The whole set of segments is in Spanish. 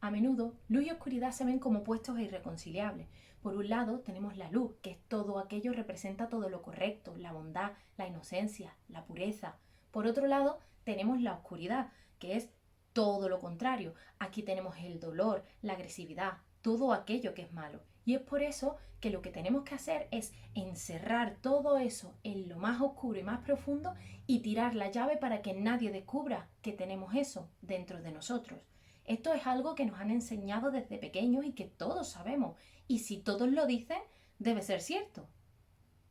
A menudo, luz y oscuridad se ven como opuestos e irreconciliables. Por un lado, tenemos la luz, que es todo aquello que representa todo lo correcto, la bondad, la inocencia, la pureza. Por otro lado, tenemos la oscuridad, que es todo lo contrario. Aquí tenemos el dolor, la agresividad, todo aquello que es malo. Y es por eso que lo que tenemos que hacer es encerrar todo eso en lo más oscuro y más profundo y tirar la llave para que nadie descubra que tenemos eso dentro de nosotros. Esto es algo que nos han enseñado desde pequeños y que todos sabemos. Y si todos lo dicen, debe ser cierto.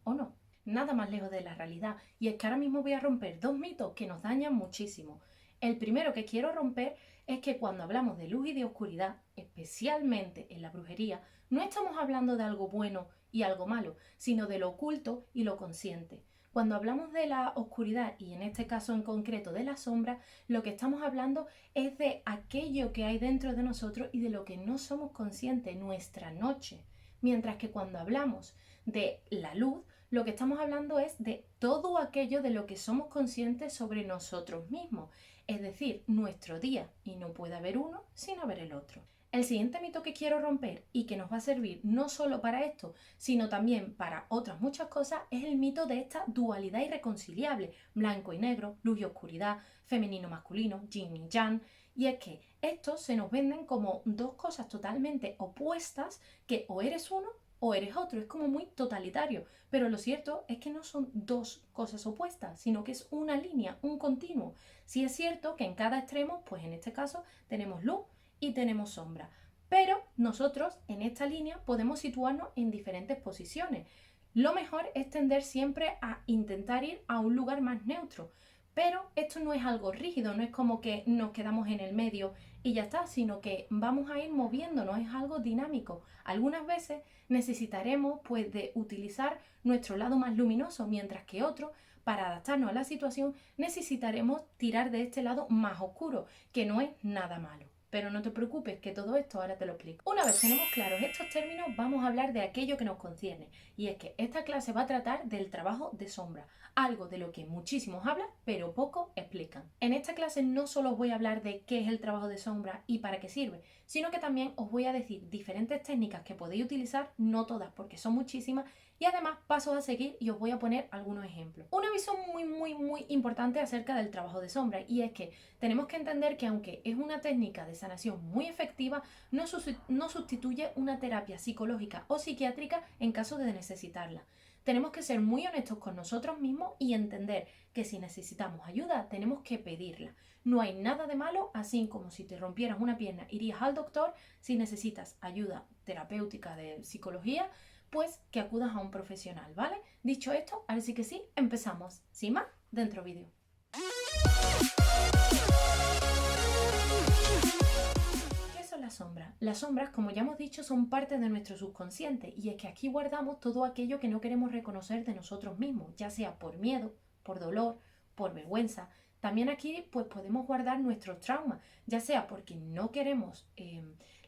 ¿O no? Nada más lejos de la realidad. Y es que ahora mismo voy a romper dos mitos que nos dañan muchísimo. El primero que quiero romper es que cuando hablamos de luz y de oscuridad, especialmente en la brujería, no estamos hablando de algo bueno y algo malo, sino de lo oculto y lo consciente. Cuando hablamos de la oscuridad, y en este caso en concreto de la sombra, lo que estamos hablando es de aquello que hay dentro de nosotros y de lo que no somos conscientes, nuestra noche. Mientras que cuando hablamos de la luz, lo que estamos hablando es de todo aquello de lo que somos conscientes sobre nosotros mismos, es decir, nuestro día, y no puede haber uno sin haber el otro. El siguiente mito que quiero romper y que nos va a servir no solo para esto, sino también para otras muchas cosas, es el mito de esta dualidad irreconciliable, blanco y negro, luz y oscuridad, femenino masculino, yin y yang, y es que estos se nos venden como dos cosas totalmente opuestas que o eres uno o eres otro, es como muy totalitario, pero lo cierto es que no son dos cosas opuestas, sino que es una línea, un continuo. Sí es cierto que en cada extremo, pues en este caso tenemos luz y tenemos sombra, pero nosotros en esta línea podemos situarnos en diferentes posiciones. Lo mejor es tender siempre a intentar ir a un lugar más neutro, pero esto no es algo rígido, no es como que nos quedamos en el medio y ya está, sino que vamos a ir moviéndonos, es algo dinámico. Algunas veces necesitaremos pues de utilizar nuestro lado más luminoso, mientras que otros, para adaptarnos a la situación, necesitaremos tirar de este lado más oscuro, que no es nada malo. Pero no te preocupes, que todo esto ahora te lo explico. Una vez tenemos claros estos términos, vamos a hablar de aquello que nos concierne. Y es que esta clase va a tratar del trabajo de sombra, algo de lo que muchísimos hablan, pero poco explican. En esta clase no solo os voy a hablar de qué es el trabajo de sombra y para qué sirve, sino que también os voy a decir diferentes técnicas que podéis utilizar, no todas porque son muchísimas, y además pasos a seguir y os voy a poner algunos ejemplos. Un aviso muy importante acerca del trabajo de sombra, y es que tenemos que entender que aunque es una técnica de sanación muy efectiva, no sustituye una terapia psicológica o psiquiátrica en caso de necesitarla. Tenemos que ser muy honestos con nosotros mismos y entender que si necesitamos ayuda tenemos que pedirla. No hay nada de malo, así como si te rompieras una pierna irías al doctor. Si necesitas ayuda terapéutica de psicología, pues que acudas a un profesional, ¿vale? Dicho esto, ahora sí que sí, empezamos. Sin más, dentro vídeo. Las sombras. Las sombras, como ya hemos dicho, son parte de nuestro subconsciente, y es que aquí guardamos todo aquello que no queremos reconocer de nosotros mismos, ya sea por miedo, por dolor, por vergüenza. También aquí pues podemos guardar nuestros traumas, ya sea porque no queremos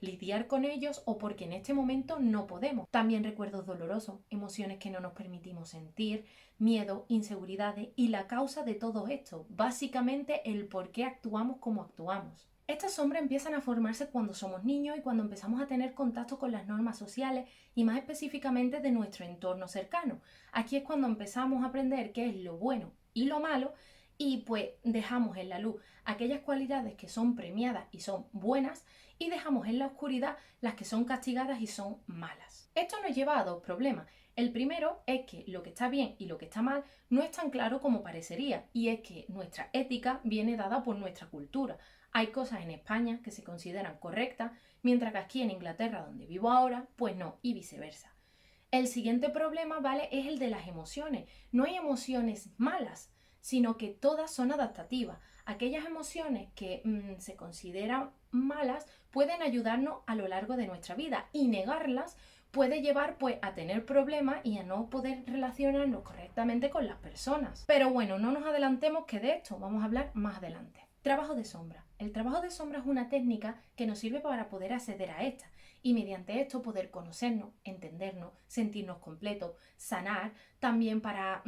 lidiar con ellos o porque en este momento no podemos. También recuerdos dolorosos, emociones que no nos permitimos sentir, miedo, inseguridades y la causa de todo esto, básicamente el por qué actuamos como actuamos. Estas sombras empiezan a formarse cuando somos niños y cuando empezamos a tener contacto con las normas sociales y más específicamente de nuestro entorno cercano. Aquí es cuando empezamos a aprender qué es lo bueno y lo malo, y pues dejamos en la luz aquellas cualidades que son premiadas y son buenas y dejamos en la oscuridad las que son castigadas y son malas. Esto nos lleva a dos problemas. El primero es que lo que está bien y lo que está mal no es tan claro como parecería, y es que nuestra ética viene dada por nuestra cultura. Hay cosas en España que se consideran correctas, mientras que aquí en Inglaterra, donde vivo ahora, pues no, y viceversa. El siguiente problema, ¿vale?, es el de las emociones. No hay emociones malas, sino que todas son adaptativas. Aquellas emociones que se consideran malas pueden ayudarnos a lo largo de nuestra vida, y negarlas puede llevar pues a tener problemas y a no poder relacionarnos correctamente con las personas. Pero bueno, no nos adelantemos, que de esto vamos a hablar más adelante. Trabajo de sombra. El trabajo de sombra es una técnica que nos sirve para poder acceder a esta y mediante esto poder conocernos, entendernos, sentirnos completos, sanar, también para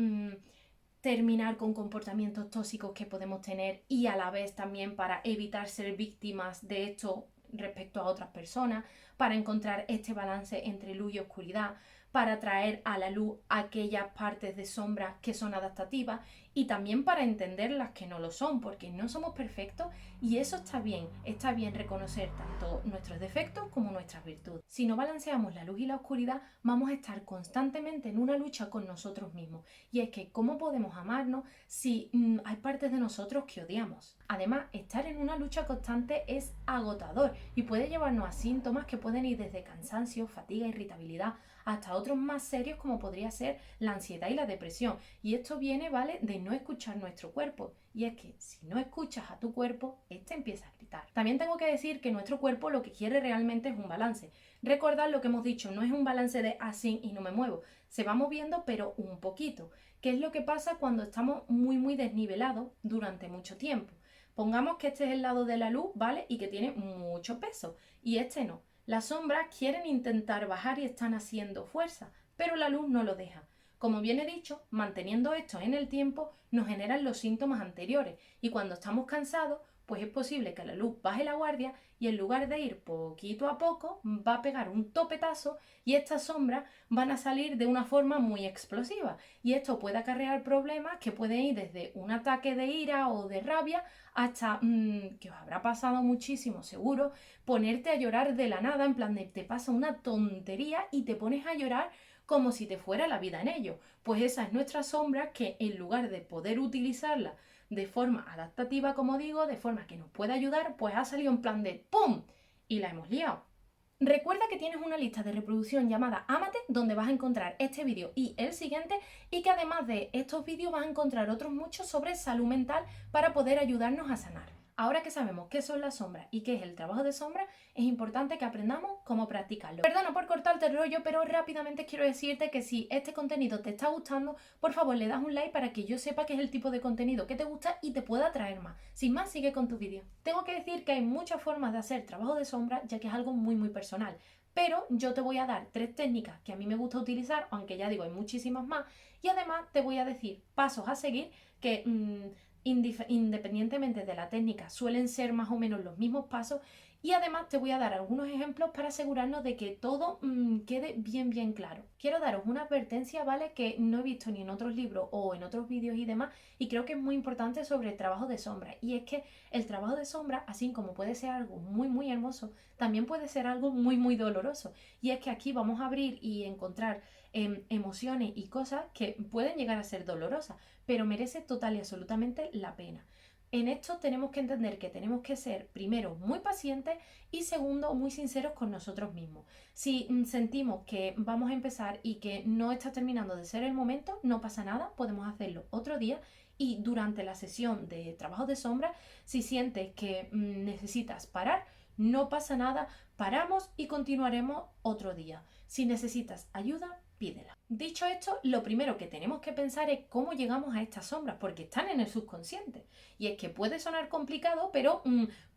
terminar con comportamientos tóxicos que podemos tener, y a la vez también para evitar ser víctimas de esto respecto a otras personas, para encontrar este balance entre luz y oscuridad, para traer a la luz aquellas partes de sombra que son adaptativas y también para entender las que no lo son, porque no somos perfectos y eso está bien reconocer tanto nuestros defectos como nuestras virtudes. Si no balanceamos la luz y la oscuridad, vamos a estar constantemente en una lucha con nosotros mismos. Y es que, ¿cómo podemos amarnos si hay partes de nosotros que odiamos? Además, estar en una lucha constante es agotador y puede llevarnos a síntomas que pueden ir desde cansancio, fatiga, irritabilidad, hasta otros más serios como podría ser la ansiedad y la depresión. Y esto viene, ¿vale?, de no escuchar nuestro cuerpo. Y es que si no escuchas a tu cuerpo, este empieza a gritar. También tengo que decir que nuestro cuerpo lo que quiere realmente es un balance. Recordad lo que hemos dicho, no es un balance de así y no me muevo. Se va moviendo, pero un poquito. ¿Qué es lo que pasa cuando estamos muy desnivelados durante mucho tiempo? Pongamos que este es el lado de la luz, ¿vale?, y que tiene mucho peso, y este no. Las sombras quieren intentar bajar y están haciendo fuerza, pero la luz no lo deja. Como bien he dicho, manteniendo esto en el tiempo nos generan los síntomas anteriores y cuando estamos cansados, pues es posible que la luz baje la guardia y en lugar de ir poquito a poco, va a pegar un topetazo y estas sombras van a salir de una forma muy explosiva. Y esto puede acarrear problemas que pueden ir desde un ataque de ira o de rabia hasta, que os habrá pasado muchísimo seguro, ponerte a llorar de la nada, en plan de te pasa una tontería y te pones a llorar como si te fuera la vida en ello. Pues esa es nuestra sombra que en lugar de poder utilizarla de forma adaptativa, como digo, de forma que nos pueda ayudar, pues ha salido en plan de ¡pum! Y la hemos liado. Recuerda que tienes una lista de reproducción llamada Ámate, donde vas a encontrar este vídeo y el siguiente, y que además de estos vídeos vas a encontrar otros muchos sobre salud mental para poder ayudarnos a sanar. Ahora que sabemos qué son las sombras y qué es el trabajo de sombra, es importante que aprendamos cómo practicarlo. Perdona por cortarte el rollo, pero rápidamente quiero decirte que si este contenido te está gustando, por favor le das un like para que yo sepa que es el tipo de contenido que te gusta y te pueda atraer más. Sin más, sigue con tu vídeo. Tengo que decir que hay muchas formas de hacer trabajo de sombra, ya que es algo muy personal. Pero yo te voy a dar 3 técnicas que a mí me gusta utilizar, aunque ya digo, hay muchísimas más. Y además te voy a decir pasos a seguir que independientemente de la técnica, suelen ser más o menos los mismos pasos y además te voy a dar algunos ejemplos para asegurarnos de que todo quede bien claro. Quiero daros una advertencia, ¿vale?, que no he visto ni en otros libros o en otros vídeos y demás y creo que es muy importante sobre el trabajo de sombra, y es que el trabajo de sombra, así como puede ser algo muy hermoso, también puede ser algo muy doloroso, y es que aquí vamos a abrir y encontrar emociones y cosas que pueden llegar a ser dolorosas, pero merece total y absolutamente la pena. En esto tenemos que entender que tenemos que ser, primero, muy pacientes y segundo, muy sinceros con nosotros mismos. Si sentimos que vamos a empezar y que no está terminando de ser el momento, no pasa nada, podemos hacerlo otro día. Y durante la sesión de trabajo de sombra, si sientes que necesitas parar, no pasa nada, paramos y continuaremos otro día. Si necesitas ayuda, pídela. Dicho esto, lo primero que tenemos que pensar es cómo llegamos a estas sombras, porque están en el subconsciente. Y es que puede sonar complicado, pero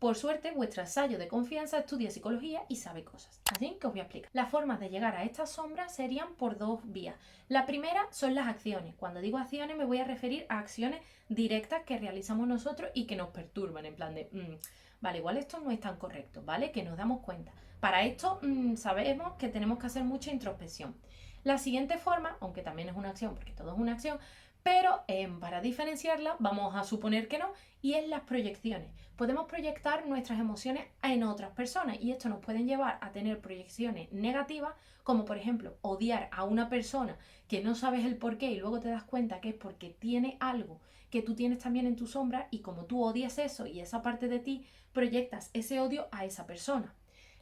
por suerte vuestro ensayo de confianza estudia psicología y sabe cosas. Así que os voy a explicar. Las formas de llegar a estas sombras serían por 2 vías. La primera son las acciones. Cuando digo acciones me voy a referir a acciones directas que realizamos nosotros y que nos perturban, en plan de, vale, igual esto no es tan correcto, ¿vale? Que nos damos cuenta. Para esto sabemos que tenemos que hacer mucha introspección. La siguiente forma, aunque también es una acción, porque todo es una acción, pero para diferenciarla vamos a suponer que no, y es las proyecciones. Podemos proyectar nuestras emociones en otras personas y esto nos puede llevar a tener proyecciones negativas, como por ejemplo odiar a una persona que no sabes el por qué y luego te das cuenta que es porque tiene algo que tú tienes también en tu sombra, y como tú odias eso y esa parte de ti, proyectas ese odio a esa persona.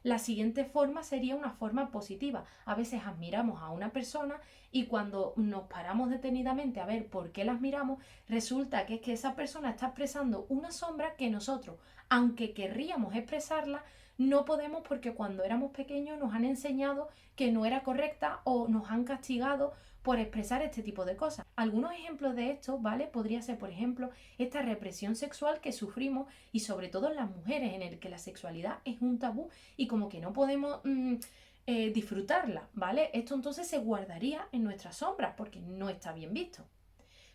La siguiente forma sería una forma positiva. A veces admiramos a una persona y cuando nos paramos detenidamente a ver por qué la admiramos, resulta que es que esa persona está expresando una sombra que nosotros, aunque querríamos expresarla, no podemos porque cuando éramos pequeños nos han enseñado que no era correcta o nos han castigado por expresar este tipo de cosas. Algunos ejemplos de esto, ¿vale? Podría ser, por ejemplo, esta represión sexual que sufrimos y sobre todo en las mujeres, en el que la sexualidad es un tabú y como que no podemos disfrutarla, ¿vale? Esto entonces se guardaría en nuestras sombras porque no está bien visto.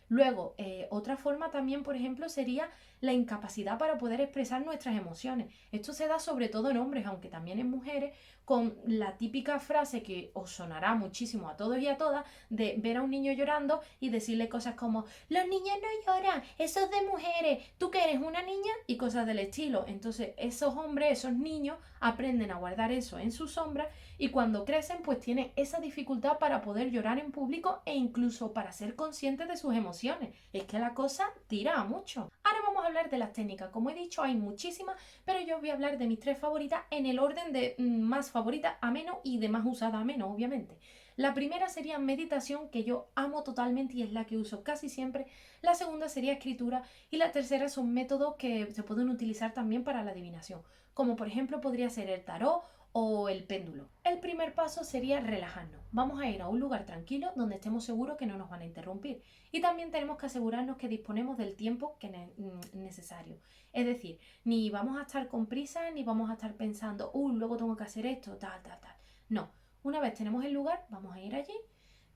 Luego, otra forma también, por ejemplo, sería la incapacidad para poder expresar nuestras emociones. Esto se da sobre todo en hombres, aunque también en mujeres, con la típica frase que os sonará muchísimo a todos y a todas, de ver a un niño llorando y decirle cosas como, los niños no lloran, eso es de mujeres, tú que eres una niña, y cosas del estilo. Entonces, esos hombres, esos niños, aprenden a guardar eso en su sombra y cuando crecen, pues tienen esa dificultad para poder llorar en público e incluso para ser conscientes de sus emociones. Es que la cosa tira a mucho. Ahora vamos a hablar de las técnicas. Como he dicho, hay muchísimas, pero yo os voy a hablar de mis 3 favoritas en el orden de más favorita a menos y de más usada a menos, obviamente. La primera sería meditación, que yo amo totalmente y es la que uso casi siempre. La segunda sería escritura y la tercera son métodos que se pueden utilizar también para la adivinación, como por ejemplo podría ser el tarot o el péndulo. El primer paso sería relajarnos. Vamos a ir a un lugar tranquilo donde estemos seguros que no nos van a interrumpir. Y también tenemos que asegurarnos que disponemos del tiempo que necesario. Es decir, ni vamos a estar con prisa, ni vamos a estar pensando, luego tengo que hacer esto, tal, tal, tal. No, una vez tenemos el lugar, vamos a ir allí,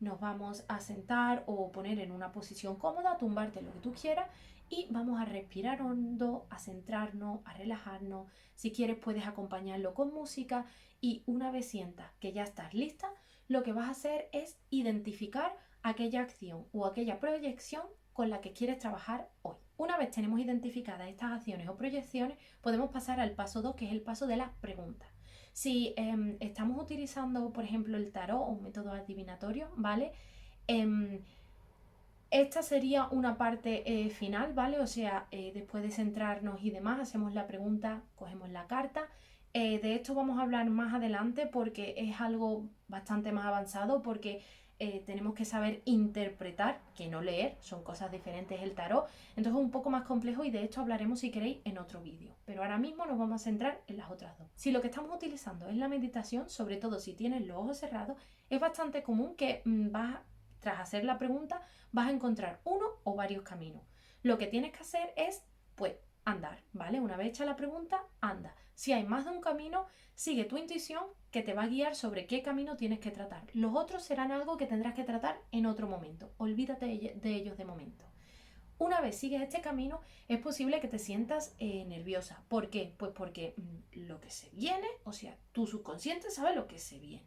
nos vamos a sentar o poner en una posición cómoda, tumbarte lo que tú quieras y vamos a respirar hondo, a centrarnos, a relajarnos. Si quieres puedes acompañarlo con música y una vez sientas que ya estás lista, lo que vas a hacer es identificar aquella acción o aquella proyección con la que quieres trabajar hoy. Una vez tenemos identificadas estas acciones o proyecciones, podemos pasar al paso 2, que es el paso de las preguntas. Si estamos utilizando, por ejemplo, el tarot o un método adivinatorio, ¿vale? Esta sería una parte final, ¿vale? O sea, después de centrarnos y demás, hacemos la pregunta, cogemos la carta. De esto vamos a hablar más adelante porque es algo bastante más avanzado, porque tenemos que saber interpretar, que no leer, son cosas diferentes el tarot. Entonces es un poco más complejo y de esto hablaremos si queréis en otro vídeo. Pero ahora mismo nos vamos a centrar en las otras dos. Si lo que estamos utilizando es la meditación, sobre todo si tienes los ojos cerrados, es bastante común que tras hacer la pregunta, vas a encontrar uno o varios caminos. Lo que tienes que hacer es, pues, andar, ¿vale? Una vez hecha la pregunta, anda. Si hay más de un camino, sigue tu intuición que te va a guiar sobre qué camino tienes que tratar. Los otros serán algo que tendrás que tratar en otro momento. Olvídate de ellos de momento. Una vez sigues este camino, es posible que te sientas nerviosa. ¿Por qué? Pues porque lo que se viene, o sea, tu subconsciente sabe lo que se viene.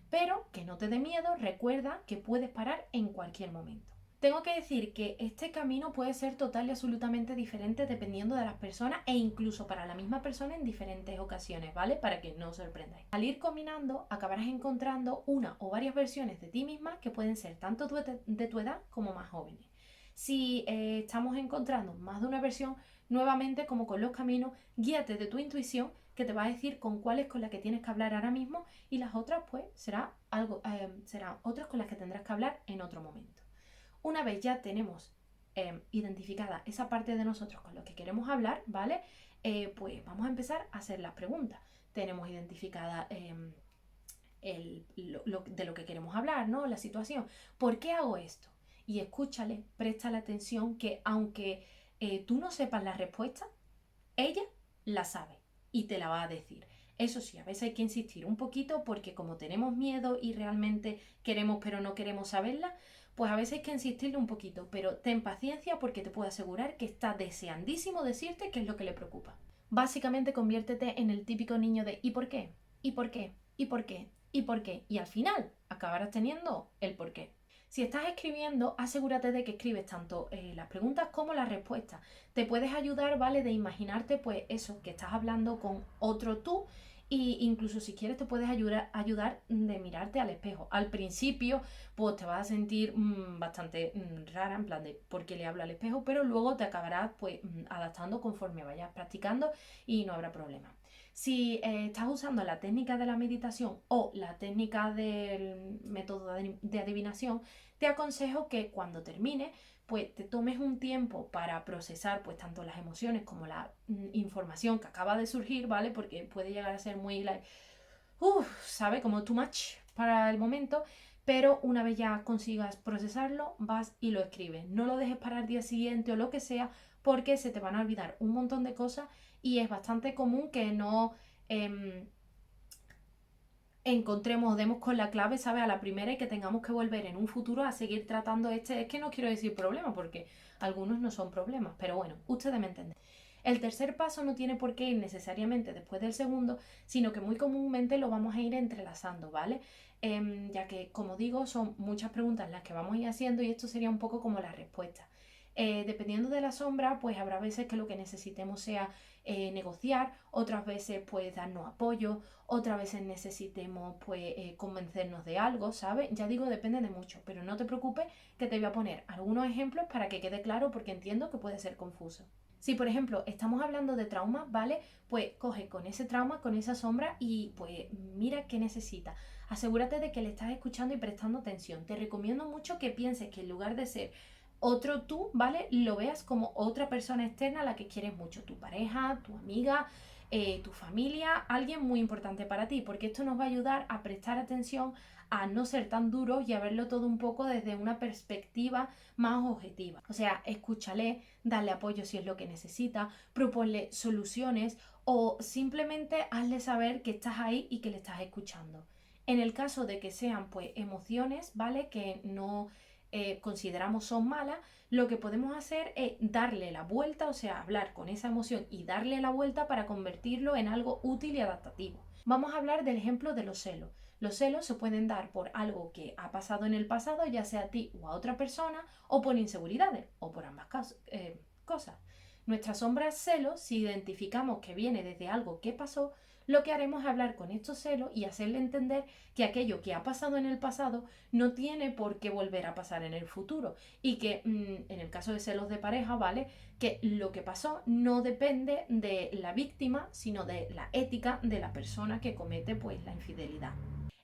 Pero que no te dé miedo, recuerda que puedes parar en cualquier momento. Tengo que decir que este camino puede ser total y absolutamente diferente dependiendo de las personas e incluso para la misma persona en diferentes ocasiones, ¿vale? Para que no os sorprendáis. Al ir combinando, acabarás encontrando una o varias versiones de ti misma que pueden ser tanto de tu edad como más jóvenes. Si estamos encontrando más de una versión, nuevamente como con los caminos, guíate de tu intuición que te va a decir con cuál es con la que tienes que hablar ahora mismo y las otras pues serán otras con las que tendrás que hablar en otro momento. Una vez ya tenemos identificada esa parte de nosotros con lo que queremos hablar, ¿vale? Pues vamos a empezar a hacer las preguntas. Tenemos identificada de lo que queremos hablar, ¿no? La situación. ¿Por qué hago esto? Y escúchale, préstale atención que aunque tú no sepas la respuesta, ella la sabe y te la va a decir. Eso sí, a veces hay que insistir un poquito porque como tenemos miedo y realmente queremos pero no queremos saberla, pues a veces hay que insistirle un poquito, pero ten paciencia porque te puedo asegurar que está deseandísimo decirte qué es lo que le preocupa. Básicamente conviértete en el típico niño de ¿y por qué? ¿Y por qué? ¿Y por qué? ¿Y por qué? Y al final acabarás teniendo el por qué. Si estás escribiendo, asegúrate de que escribes tanto las preguntas como las respuestas. Te puedes ayudar, ¿vale? De imaginarte, pues eso, que estás hablando con otro tú. Y incluso si quieres te puedes ayudar de mirarte al espejo. Al principio pues te vas a sentir bastante rara, en plan de por qué le hablo al espejo, pero luego te acabarás pues adaptando conforme vayas practicando y no habrá problema. Si estás usando la técnica de la meditación o la técnica del método de adivinación, te aconsejo que cuando termines pues te tomes un tiempo para procesar pues tanto las emociones como la información que acaba de surgir, ¿vale? Porque puede llegar a ser muy, ¿sabe? Como too much para el momento, pero una vez ya consigas procesarlo, vas y lo escribes. No lo dejes para el día siguiente o lo que sea, porque se te van a olvidar un montón de cosas y es bastante común que no encontremos, demos con la clave, ¿sabes? A la primera y que tengamos que volver en un futuro a seguir tratando este, es que no quiero decir problema porque algunos no son problemas, pero bueno, ustedes me entienden. El tercer paso no tiene por qué ir necesariamente después del segundo, sino que muy comúnmente lo vamos a ir entrelazando, ¿vale? Ya que, como digo, son muchas preguntas las que vamos a ir haciendo y esto sería un poco como la respuesta. Dependiendo de la sombra, pues habrá veces que lo que necesitemos sea negociar, otras veces pues darnos apoyo, otras veces necesitemos pues convencernos de algo, ¿sabes? Ya digo, depende de mucho, pero no te preocupes que te voy a poner algunos ejemplos para que quede claro porque entiendo que puede ser confuso. Si por ejemplo estamos hablando de trauma, ¿vale? Pues coge con ese trauma, con esa sombra y pues mira qué necesita. Asegúrate de que le estás escuchando y prestando atención. Te recomiendo mucho que pienses que en lugar de ser otro tú, ¿vale? Lo veas como otra persona externa a la que quieres mucho, tu pareja, tu amiga, tu familia, alguien muy importante para ti, porque esto nos va a ayudar a prestar atención, a no ser tan duros y a verlo todo un poco desde una perspectiva más objetiva. O sea, escúchale, dale apoyo si es lo que necesita, proponle soluciones o simplemente hazle saber que estás ahí y que le estás escuchando. En el caso de que sean pues emociones, ¿vale? Que no consideramos son malas, lo que podemos hacer es darle la vuelta, o sea, hablar con esa emoción y darle la vuelta para convertirlo en algo útil y adaptativo. Vamos a hablar del ejemplo de los celos. Los celos se pueden dar por algo que ha pasado en el pasado, ya sea a ti o a otra persona, o por inseguridades, o por ambas cosas. Nuestra sombra celos, si identificamos que viene desde algo que pasó, lo que haremos es hablar con estos celos y hacerle entender que aquello que ha pasado en el pasado no tiene por qué volver a pasar en el futuro y que en el caso de celos de pareja, ¿vale? Que lo que pasó no depende de la víctima, sino de la ética de la persona que comete pues la infidelidad.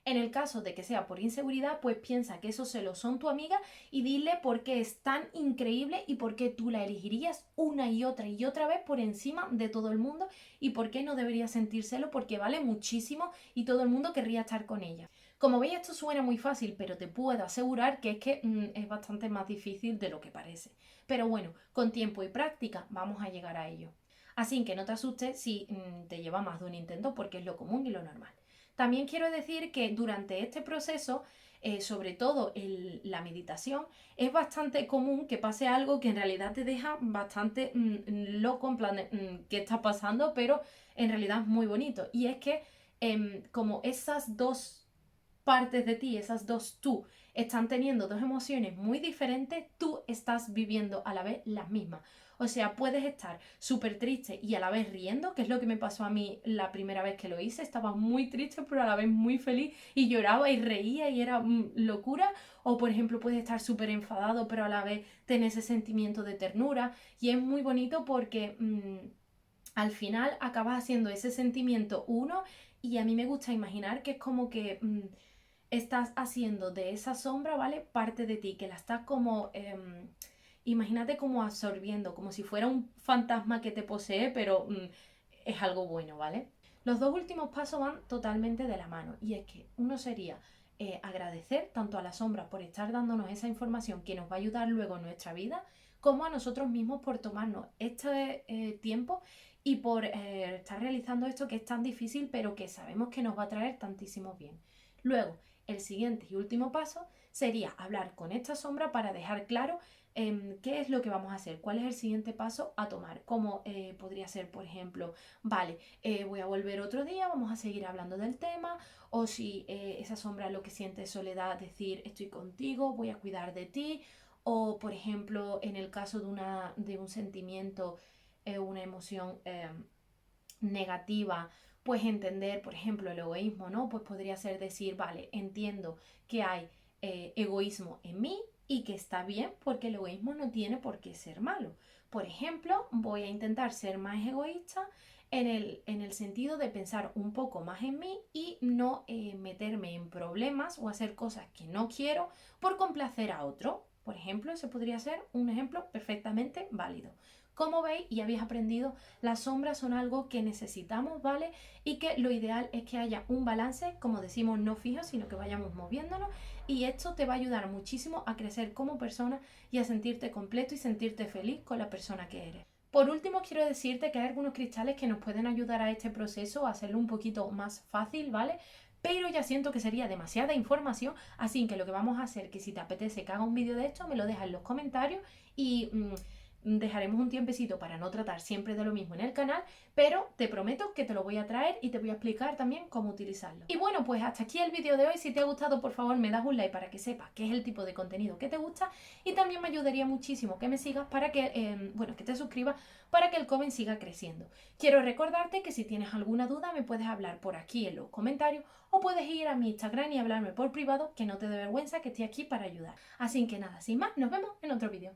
En el caso de que sea por inseguridad, pues piensa que esos celos son tu amiga y dile por qué es tan increíble y por qué tú la elegirías una y otra vez por encima de todo el mundo y por qué no deberías sentir celo porque vale muchísimo y todo el mundo querría estar con ella. Como veis, esto suena muy fácil, pero te puedo asegurar que es que es bastante más difícil de lo que parece. Pero bueno, con tiempo y práctica vamos a llegar a ello. Así que no te asustes si te lleva más de un intento porque es lo común y lo normal. También quiero decir que durante este proceso, sobre todo la meditación, es bastante común que pase algo que en realidad te deja bastante loco, en plan de qué está pasando, pero en realidad es muy bonito. Y es que como esas dos partes de ti, esas dos tú, están teniendo dos emociones muy diferentes, tú estás viviendo a la vez las mismas. O sea, puedes estar súper triste y a la vez riendo, que es lo que me pasó a mí la primera vez que lo hice. Estaba muy triste, pero a la vez muy feliz y lloraba y reía y era locura. O, por ejemplo, puedes estar súper enfadado, pero a la vez tener ese sentimiento de ternura. Y es muy bonito porque al final acabas haciendo ese sentimiento uno y a mí me gusta imaginar que es como que estás haciendo de esa sombra, ¿vale? Parte de ti, que la estás como, imagínate como absorbiendo, como si fuera un fantasma que te posee, pero es algo bueno, ¿vale? Los dos últimos pasos van totalmente de la mano y es que uno sería agradecer tanto a la sombra por estar dándonos esa información que nos va a ayudar luego en nuestra vida, como a nosotros mismos por tomarnos este tiempo y por estar realizando esto que es tan difícil, pero que sabemos que nos va a traer tantísimo bien. Luego, el siguiente y último paso sería hablar con esta sombra para dejar claro qué es lo que vamos a hacer, cuál es el siguiente paso a tomar, como podría ser, por ejemplo, vale, voy a volver otro día, vamos a seguir hablando del tema, o si esa sombra lo que siente es soledad, decir estoy contigo, voy a cuidar de ti, o por ejemplo, en el caso de un sentimiento, una emoción negativa, pues entender, por ejemplo, el egoísmo, ¿no? Pues podría ser decir, vale, entiendo que hay egoísmo en mí y que está bien porque el egoísmo no tiene por qué ser malo. Por ejemplo, voy a intentar ser más egoísta en el sentido de pensar un poco más en mí y no meterme en problemas o hacer cosas que no quiero por complacer a otro. Por ejemplo, ese podría ser un ejemplo perfectamente válido. Como veis y habéis aprendido, las sombras son algo que necesitamos, ¿vale? Y que lo ideal es que haya un balance, como decimos, no fijo, sino que vayamos moviéndonos. Y esto te va a ayudar muchísimo a crecer como persona y a sentirte completo y sentirte feliz con la persona que eres. Por último, quiero decirte que hay algunos cristales que nos pueden ayudar a este proceso, a hacerlo un poquito más fácil, ¿vale? pero ya siento que sería demasiada información, así que lo que vamos a hacer, que si te apetece que haga un vídeo de esto, me lo dejas en los comentarios y dejaremos un tiempecito para no tratar siempre de lo mismo en el canal, pero te prometo que te lo voy a traer y te voy a explicar también cómo utilizarlo. Y bueno, pues hasta aquí el vídeo de hoy. Si te ha gustado, por favor me das un like para que sepas qué es el tipo de contenido que te gusta, y también me ayudaría muchísimo que me sigas para que, bueno, que te suscribas para que el comment siga creciendo. Quiero recordarte que si tienes alguna duda me puedes hablar por aquí en los comentarios, o puedes ir a mi Instagram y hablarme por privado, que no te dé vergüenza, que estoy aquí para ayudar. Así que nada, sin más, nos vemos en otro vídeo.